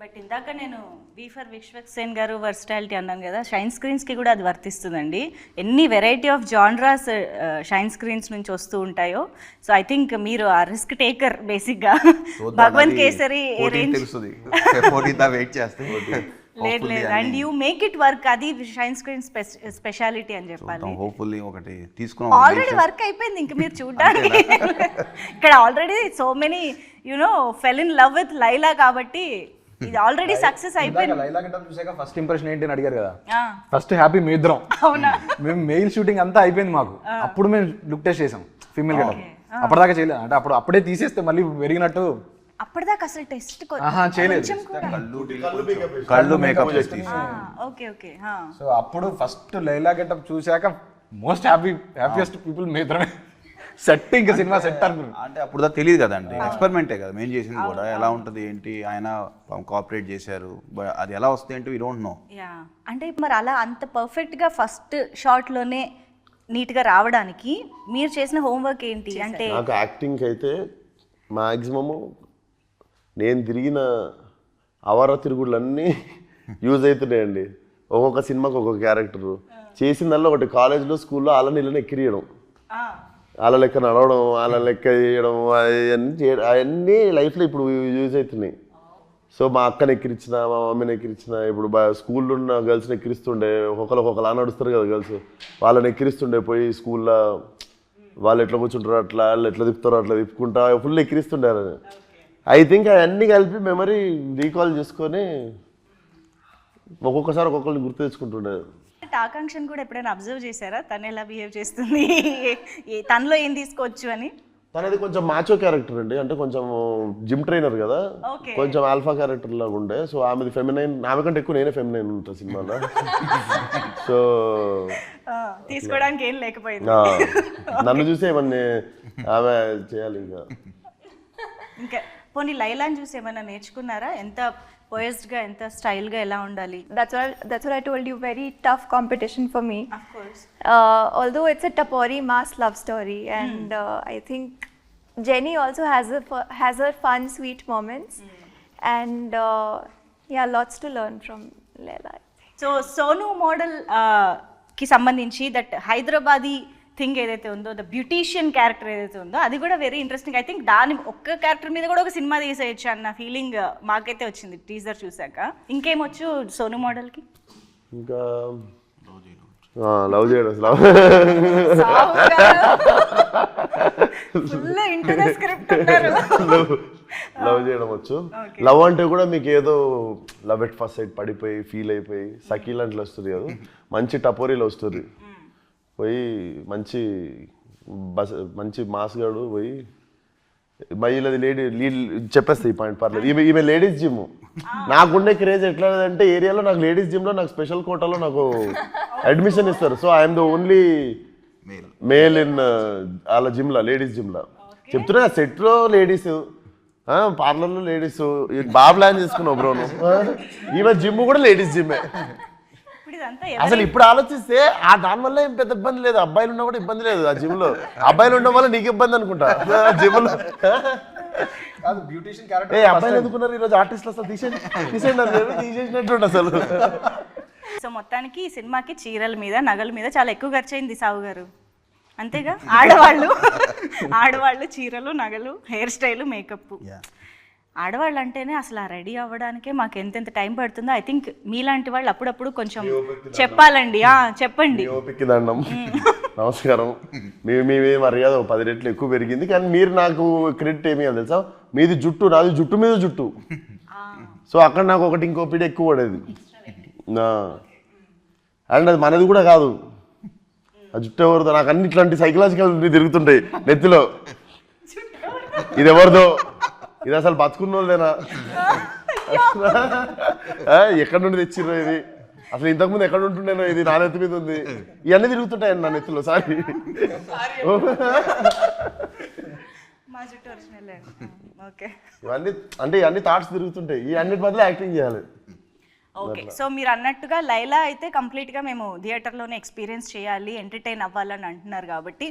But ఇందాక నేను వి for Vishwaksen గారు వర్స్టాలిటీ అన్నాను కదా, షైన్ స్క్రీన్స్కి కూడా అది వర్తిస్తుందండి. ఎన్ని variety of genres shine screens నుంచి వస్తూ ఉంటాయో. సో ఐ థింక్ మీరు ఆ రిస్క్ టేకర్ బేసిక్గా. భగవంత్ కేసరి లేదు లేదు, and you make it work. అది షైన్ స్క్రీన్ స్పెషాలిటీ అని చెప్పాలి. హోప్ఫుల్లీ ఒకటి తీసుకున్నాం, ఆల్రెడీ వర్క్ అయిపోయింది, ఇంక మీరు చూడడానికి. ఇక్కడ already so many you know fell in love with Laila, కాబట్టి ఇది ఆల్రెడీ సక్సెస్ అయిపోయింది. లైలా గెటప్ చూసాక ఫస్ట్ ఇంప్రెషన్ ఏంటి అని అడిగారు కదా, ఫస్ట్ హ్యాపీ మీ ఇద్దరం. అవునా? మేము మెయిల్ షూటింగ్ అంతా అయిపోయింది మాకు, అప్పుడు మేము లుక్ టెస్ట్ చేసాం ఫీమేల్ గెటప్. అప్పటిదాకా చేయలేదు, అంటే అప్పుడే తీసేస్తే మళ్ళీ పెరిగినట్టు. అప్పటిదాకా అసలు టెస్ట్ చేయలేదు, కళ్ళు మేకప్ చేసి. Okay okay. సో అప్పుడు ఫస్ట్ లైలా గెటప్ చూసాక మోస్ట్ హ్యాపీయెస్ట్ పీపుల్ మీ ఇద్దరమే. సెట్ ఇంకా సినిమా సెట్ అనుకున్నాను. అంటే అప్పుడు దాకా తెలియదు కదండి, ఎక్స్పెరిమెంటే కదా మేము చేసింది కూడా. ఎలా ఉంటుంది ఏంటి, ఆయన కోఆపరేట్ చేశారు, అది ఎలా వస్తుంది ఏంటి వీ డోంట్ నో. యా, అంటే మరి అలా అంత పర్ఫెక్ట్గా ఫస్ట్ షాట్లోనే నీట్గా రావడానికి మీరు చేసిన హోంవర్క్ ఏంటి? అంటే నాకు యాక్టింగ్కి అయితే మ్యాక్సిమము నేను తిరిగిన అవర తిరుగుళ్ళన్నీ యూజ్ అవుతున్నాయండి. ఒక్కొక్క సినిమాకి ఒక్కొక్క క్యారెక్టరు చేసిందల్లా ఒకటి. కాలేజ్లో స్కూల్లో అలా నీళ్ళని ఎక్కిరియడం, వాళ్ళ లెక్క నడవడం, వాళ్ళ లెక్క చేయడం, అవన్నీ లైఫ్లో ఇప్పుడు యూజ్ అవుతున్నాయి. సో మా అక్కని ఎక్కిరించిన, మా మమ్మీని ఎక్కిరించిన, ఇప్పుడు స్కూల్లో ఉన్న గర్ల్స్ని ఎక్కిరిస్తుండే, ఒక్కొక్కలా నడుస్తారు కదా గర్ల్స్, వాళ్ళని ఎక్కిరిస్తుండే పోయి స్కూల్లో. వాళ్ళు ఎట్లా కూర్చుంటారో అట్లా, వాళ్ళు ఎట్లా తిప్పుతారో అట్లా తిప్పుకుంటా ఫుల్ ఎక్కిరిస్తుండే. ఐ థింక్ అవన్నీ కలిపి మెమరీ రీకాల్ చేసుకొని ఒక్కొక్కసారి ఒక్కొక్కరిని గుర్తు తెచ్చుకుంటుండే. ఆకాంక్షను కూడా ఎప్పుడైనా అబ్జర్వ్ చేశారా, తను ఎలా బిహేవ్ చేస్తుంది, తనలో ఏం తీసుకోవచ్చు అని? తనది కొంచెం మాచో క్యారెక్టర్ అండి, అంటే కొంచెం జిమ్ ట్రైనర్ కదా, కొంచెం ఆల్ఫా క్యారెక్టర్ లాగా ఉండే. సో ఆమెది ఫెమినైన్, ఆమె కంటే ఎక్కువ నేనే ఫెమినైన్ ఉంటా సినిమాలో. సో తీసుకోవడానికి ఏం లేకపోయింది, నన్ను చూసి ఏమన్నా ఆమె చేయాలి. ఇంకా పోనీ లైలాని చూసి ఏమైనా నేర్చుకున్నారా? ఎంత పోయస్డ్గా, ఎంత స్టైల్గా ఎలా ఉండాలి? That's what I told you, very tough competition for me. Of course. Although it's a Tapori mass love story, and I think Jenny also has her fun, sweet moments, and yeah, lots to learn from Laila. So Sonu model కి సంబంధించి that Hyderabadi thing ఏదైతే ఉందో, the beautician character ఏదైతే ఉందో, అది కూడా very interesting. I think దాని ఒక్క క్యారెక్టర్ మీద కూడా ఒక సినిమా తీసేయచ్చు అన్న ఫీలింగ్ మాకైతే వచ్చింది టీజర్ చూసాక. ఇంకేమొచ్చు సోను మోడల్కి? ఇంకా లవ్ చేయడం, లవ్ చేయడం వచ్చు. లవ్ అంటే కూడా మీకు ఏదో లవ్ ఎట్ ఫస్ట్ సైట్ పడిపోయి ఫీల్ అయిపోయి సకీల్ అంటే వస్తుంది కదా, మంచి టపోరీలో వస్తుంది. పోయి మంచి మాస్గాడు పోయి మహిళది లీడ్ చెప్పేస్తాయి పాయింట్, పర్లేదు. ఈమె లేడీస్ జిమ్. నాకుండే క్రేజ్ ఎట్లా అంటే ఏరియాలో నాకు లేడీస్ జిమ్లో నాకు స్పెషల్ కోటాలో నాకు అడ్మిషన్ ఇస్తారు. So I'm the only male in వాళ్ళ జిమ్లో, లేడీస్ జిమ్లో. చెప్తున్నా సెట్లో లేడీస్, పార్లర్లో లేడీస్. బాగా ప్లాన్ చేసుకున్నావు బ్రో నువ్వు. ఈమె జిమ్ కూడా లేడీస్ జిమ్మే. అసలు ఇప్పుడు ఆలోచిస్తే ఆ దానివల్ల ఏం పెద్ద ఇబ్బంది లేదు, అబ్బాయిలు ఉన్నా కూడా ఇబ్బంది లేదు ఆ జిమ్ లో. అబ్బాయిలు ఉండడం వల్ల నీకు ఇబ్బంది అనుకుంటా జిమ్ లో. ఏ అబ్బాయిలు ఎందుకున్నారు ఈరోజు ఆర్టిస్టులు, అసలు తీసేసినట్టు అసలు. సో మొత్తానికి ఈ సినిమాకి చీరల మీద, నగల మీద చాలా ఎక్కువ ఖర్చు అయింది సావు గారు, అంతేగా? ఆడవాళ్ళు చీరలు, నగలు, హెయిర్ స్టైల్, మేకప్. ఆడవాళ్ళు అంటేనే అసలు రెడీ అవ్వడానికే మాకు ఎంతెంత టైం పడుతుందో. ఐ థింక్ మీలాంటి వాళ్ళు అప్పుడప్పుడు కొంచెం చెప్పాలండి. చెప్పండి. నమస్కారం. మీ మర్యాద 10 రెట్లు ఎక్కువ పెరిగింది, కానీ మీరు నాకు క్రెడిట్ ఏమి తెలుసా, మీది జుట్టు, నాది జుట్టు మీద జుట్టు. సో అక్కడ నాకు ఒకటి ఇంకో పీడ ఎక్కువ పడేది. అండ్ అది మనది కూడా కాదు, ఆ జుట్టు ఎవరిదో. నాకు అన్ని ఇట్లాంటి సైకలాజికల్ తిరుగుతుంటాయి నెత్తిలో. ఇది ఎవరిదో, ఇది అసలు బతుకున్న వాళ్ళేనా, ఎక్కడి నుండి తెచ్చిర్రో ఇది, అసలు ఇంతకుముందు ఎక్కడ ఉంటుండేనో, ఇది నా నెత్తి మీద ఉంది. ఇవన్నీ తిరుగుతుంటాయండి నా నెత్తిలో. సారీ. ఇవన్నీ అంటే ఇవన్నీ థాట్స్ తిరుగుతుంటాయి, ఈ అన్నిటి మధ్యలో యాక్టింగ్ చేయాలి. ఓకే, సో మీరు అన్నట్టుగా లైలా అయితే కంప్లీట్గా మేము థియేటర్లోనే ఎక్స్పీరియన్స్ చేయాలి, ఎంటర్టైన్ అవ్వాలని అంటున్నారు కాబట్టి